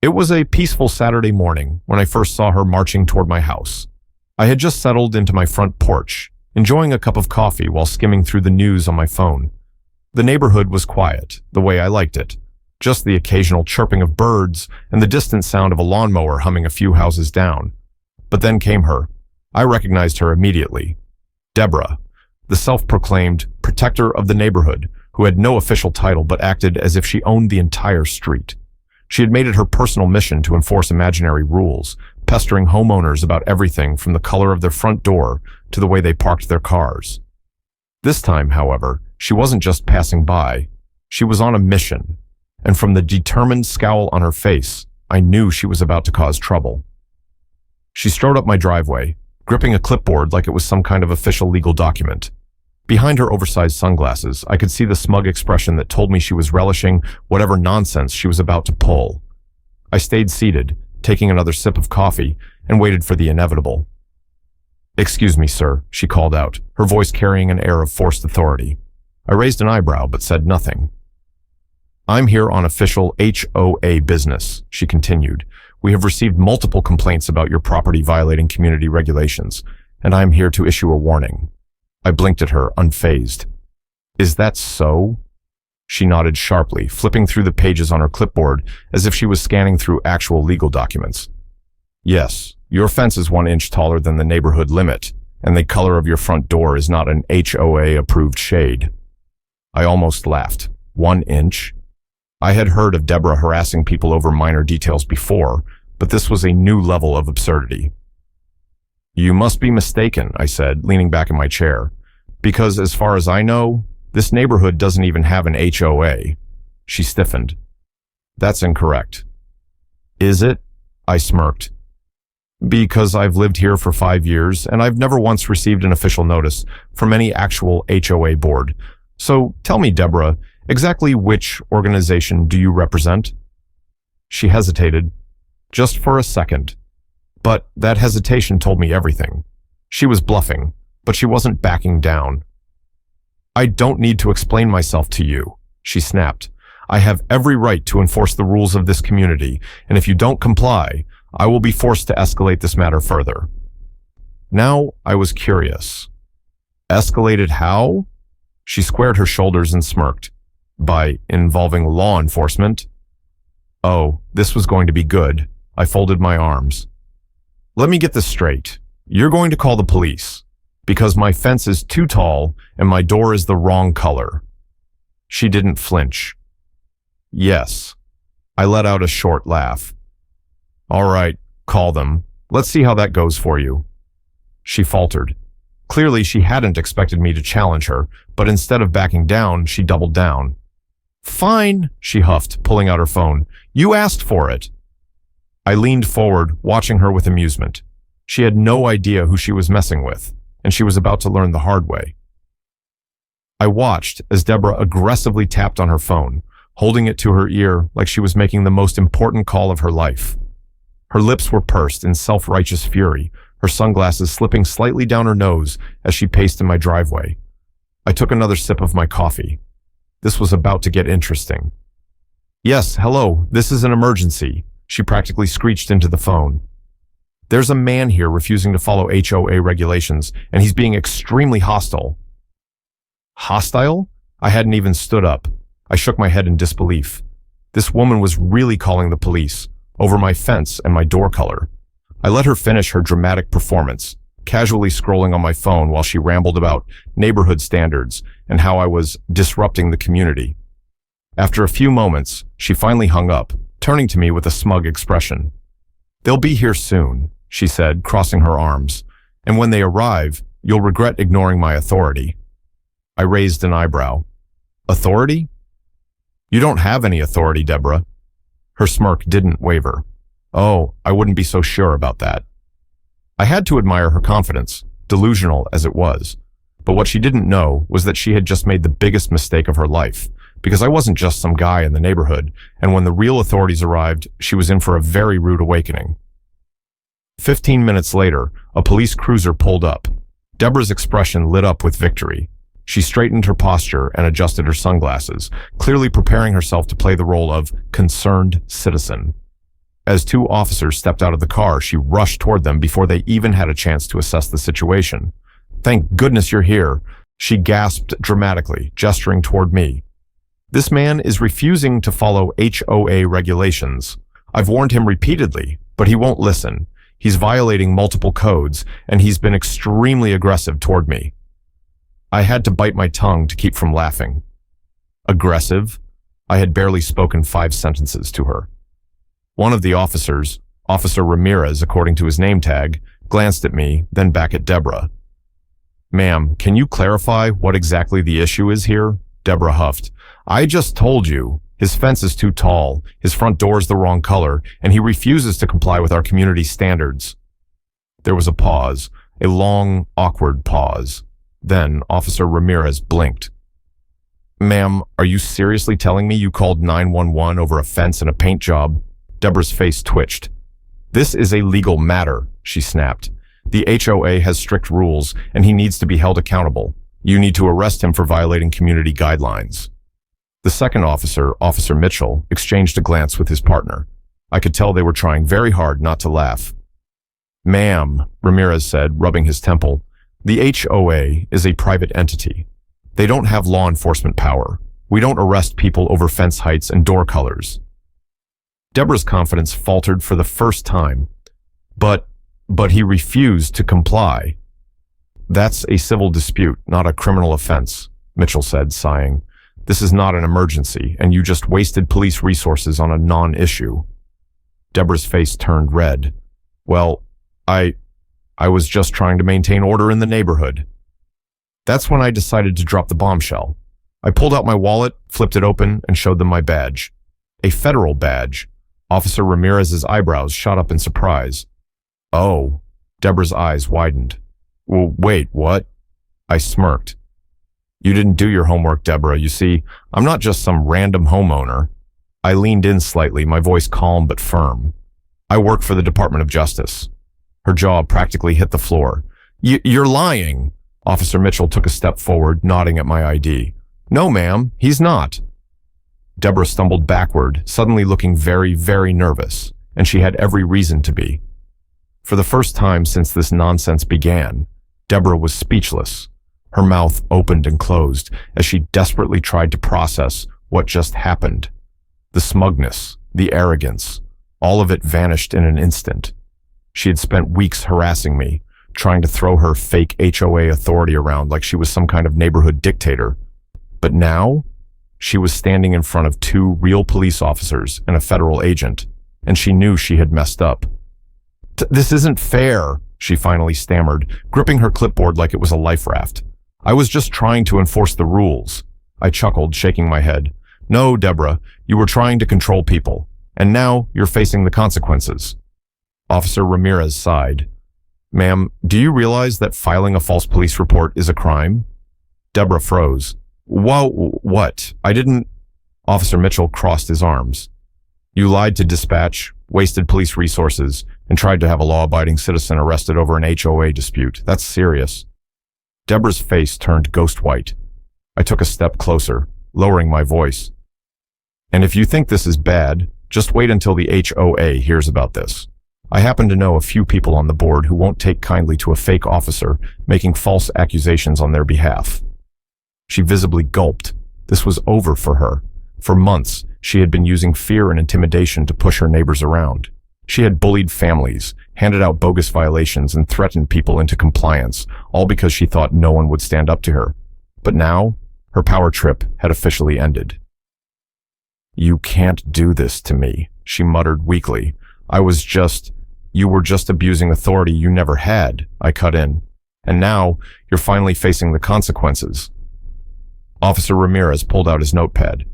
It was a peaceful Saturday morning when I first saw her marching toward my house. I had just settled into my front porch, enjoying a cup of coffee while skimming through the news on my phone. The neighborhood was quiet, the way I liked it. Just the occasional chirping of birds and the distant sound of a lawnmower humming a few houses down. But then came her. I recognized her immediately. Deborah, the self-proclaimed protector of the neighborhood, who had no official title but acted as if she owned the entire street. She had made it her personal mission to enforce imaginary rules, pestering homeowners about everything from the color of their front door to the way they parked their cars. This time, however, she wasn't just passing by. She was on a mission, and from the determined scowl on her face, I knew she was about to cause trouble. She strode up my driveway, gripping a clipboard like it was some kind of official legal document. Behind her oversized sunglasses, I could see the smug expression that told me she was relishing whatever nonsense she was about to pull. I stayed seated, taking another sip of coffee, and waited for the inevitable. "Excuse me, sir," she called out, her voice carrying an air of forced authority. I raised an eyebrow but said nothing. "I'm here on official HOA business," she continued. "We have received multiple complaints about your property violating community regulations, and I'm here to issue a warning." I blinked at her, unfazed. "Is that so?" She nodded sharply, flipping through the pages on her clipboard as if she was scanning through actual legal documents. "Yes, your fence is 1 inch taller than the neighborhood limit, and the color of your front door is not an HOA-approved shade." I almost laughed. 1 inch? I had heard of Deborah harassing people over minor details before, but this was a new level of absurdity. "You must be mistaken," I said, leaning back in my chair, "because as far as I know, this neighborhood doesn't even have an HOA. She stiffened. "That's incorrect." "Is it?" I smirked. "Because I've lived here for 5 years, and I've never once received an official notice from any actual HOA board. So tell me, Deborah, exactly which organization do you represent?" She hesitated, just for a second. But that hesitation told me everything. She was bluffing, but she wasn't backing down. "I don't need to explain myself to you," she snapped. "I have every right to enforce the rules of this community, and if you don't comply, I will be forced to escalate this matter further." Now I was curious. "Escalated how?" She squared her shoulders and smirked. "By involving law enforcement." Oh, this was going to be good. I folded my arms. "Let me get this straight. You're going to call the police because my fence is too tall and my door is the wrong color." She didn't flinch. "Yes." I let out a short laugh. "All right, call them. Let's see how that goes for you." She faltered. Clearly, she hadn't expected me to challenge her, but instead of backing down, she doubled down. "Fine," she huffed, pulling out her phone. "You asked for it." I leaned forward, watching her with amusement. She had no idea who she was messing with, and she was about to learn the hard way. I watched as Deborah aggressively tapped on her phone, holding it to her ear like she was making the most important call of her life. Her lips were pursed in self-righteous fury, her sunglasses slipping slightly down her nose as she paced in my driveway. I took another sip of my coffee. This was about to get interesting. "Yes, hello, this is an emergency," she practically screeched into the phone. "There's a man here refusing to follow HOA regulations, and he's being extremely hostile." Hostile? I hadn't even stood up. I shook my head in disbelief. This woman was really calling the police over my fence and my door color. I let her finish her dramatic performance, casually scrolling on my phone while she rambled about neighborhood standards and how I was disrupting the community. After a few moments, she finally hung up, turning to me with a smug expression. "They'll be here soon," she said, crossing her arms. "And when they arrive, you'll regret ignoring my authority." I raised an eyebrow. "Authority?" "You don't have any authority, Deborah." Her smirk didn't waver. "Oh, I wouldn't be so sure about that." I had to admire her confidence, delusional as it was. But what she didn't know was that she had just made the biggest mistake of her life, because I wasn't just some guy in the neighborhood, and when the real authorities arrived, she was in for a very rude awakening. 15 minutes later, a police cruiser pulled up. Deborah's expression lit up with victory. She straightened her posture and adjusted her sunglasses, clearly preparing herself to play the role of concerned citizen. As two officers stepped out of the car, she rushed toward them before they even had a chance to assess the situation. "Thank goodness you're here," she gasped dramatically, gesturing toward me. "This man is refusing to follow HOA regulations. I've warned him repeatedly, but he won't listen. He's violating multiple codes, and he's been extremely aggressive toward me." I had to bite my tongue to keep from laughing. Aggressive? I had barely spoken 5 sentences to her. One of the officers, Officer Ramirez according to his name tag, glanced at me, then back at Deborah. "Ma'am, can you clarify what exactly the issue is here?" Deborah huffed. "I just told you. His fence is too tall, his front door is the wrong color, and he refuses to comply with our community standards." There was a pause, a long, awkward pause. Then Officer Ramirez blinked. "Ma'am, are you seriously telling me you called 911 over a fence and a paint job?" Deborah's face twitched. "This is a legal matter," she snapped. "The HOA has strict rules, and he needs to be held accountable. You need to arrest him for violating community guidelines." The second officer, Officer Mitchell, exchanged a glance with his partner. I could tell they were trying very hard not to laugh. "Ma'am," Ramirez said, rubbing his temple, "the HOA is a private entity. They don't have law enforcement power. We don't arrest people over fence heights and door colors." Deborah's confidence faltered for the first time. But he refused to comply." "That's a civil dispute, not a criminal offense," Mitchell said, sighing. "This is not an emergency, and you just wasted police resources on a non-issue." Deborah's face turned red. "Well, I was just trying to maintain order in the neighborhood." That's when I decided to drop the bombshell. I pulled out my wallet, flipped it open, and showed them my badge. A federal badge. Officer Ramirez's eyebrows shot up in surprise. "Oh." Deborah's eyes widened. "Well, wait, what?" I smirked. "You didn't do your homework, Deborah. You see, I'm not just some random homeowner." I leaned in slightly, my voice calm but firm. "I work for the Department of Justice." Her jaw practically hit the floor. You're lying." Officer Mitchell took a step forward, nodding at my ID. "No, ma'am, he's not." Deborah stumbled backward, suddenly looking very, very nervous, and she had every reason to be. For the first time since this nonsense began, Deborah was speechless. Her mouth opened and closed as she desperately tried to process what just happened. The smugness, the arrogance, all of it vanished in an instant. She had spent weeks harassing me, trying to throw her fake HOA authority around like she was some kind of neighborhood dictator. But now, she was standing in front of 2 real police officers and a federal agent, and she knew she had messed up. "This isn't fair," she finally stammered, gripping her clipboard like it was a life raft. "I was just trying to enforce the rules." I chuckled, shaking my head. "No, Deborah, you were trying to control people, and now you're facing the consequences." Officer Ramirez sighed. "Ma'am, do you realize that filing a false police report is a crime?" Deborah froze. "Whoa, what? I didn't..." Officer Mitchell crossed his arms. "You lied to dispatch, wasted police resources, and tried to have a law-abiding citizen arrested over an HOA dispute. That's serious." Deborah's face turned ghost white. I took a step closer, lowering my voice. "And if you think this is bad, just wait until the HOA hears about this. I happen to know a few people on the board who won't take kindly to a fake officer making false accusations on their behalf." She visibly gulped. This was over for her. For months, she had been using fear and intimidation to push her neighbors around. She had bullied families, handed out bogus violations, and threatened people into compliance, all because she thought no one would stand up to her. But now, her power trip had officially ended. "You can't do this to me," she muttered weakly. You were just abusing authority you never had," I cut in. "And now, you're finally facing the consequences." Officer Ramirez pulled out his notepad.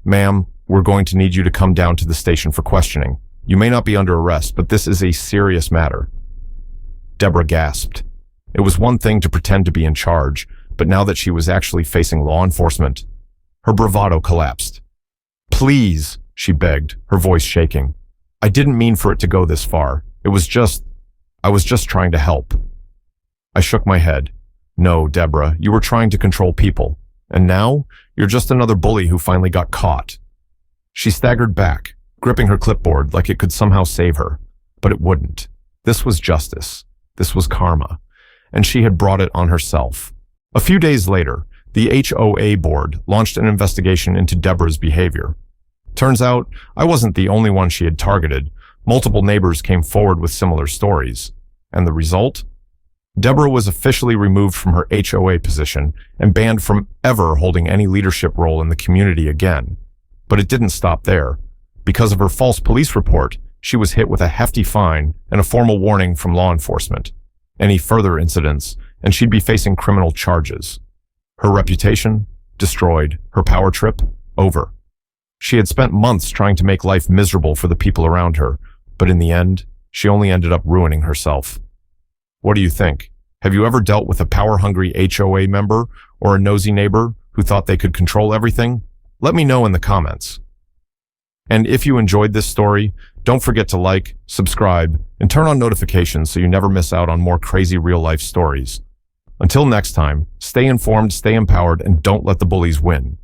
"Ma'am, we're going to need you to come down to the station for questioning. You may not be under arrest, but this is a serious matter." Deborah gasped. It was one thing to pretend to be in charge, but now that she was actually facing law enforcement, her bravado collapsed. "Please," she begged, her voice shaking. "I didn't mean for it to go this far. I was just trying to help." I shook my head. "No, Deborah, you were trying to control people. And now, you're just another bully who finally got caught." She staggered back, gripping her clipboard like it could somehow save her. But it wouldn't. This was justice. This was karma. And she had brought it on herself. A few days later, the HOA board launched an investigation into Deborah's behavior. Turns out, I wasn't the only one she had targeted. Multiple neighbors came forward with similar stories. And the result? Deborah was officially removed from her HOA position and banned from ever holding any leadership role in the community again. But it didn't stop there. Because of her false police report, she was hit with a hefty fine and a formal warning from law enforcement. Any further incidents, and she'd be facing criminal charges. Her reputation? Destroyed. Her power trip? Over. She had spent months trying to make life miserable for the people around her, but in the end, she only ended up ruining herself. What do you think? Have you ever dealt with a power-hungry HOA member or a nosy neighbor who thought they could control everything? Let me know in the comments. And if you enjoyed this story, don't forget to like, subscribe, and turn on notifications so you never miss out on more crazy real-life stories. Until next time, stay informed, stay empowered, and don't let the bullies win.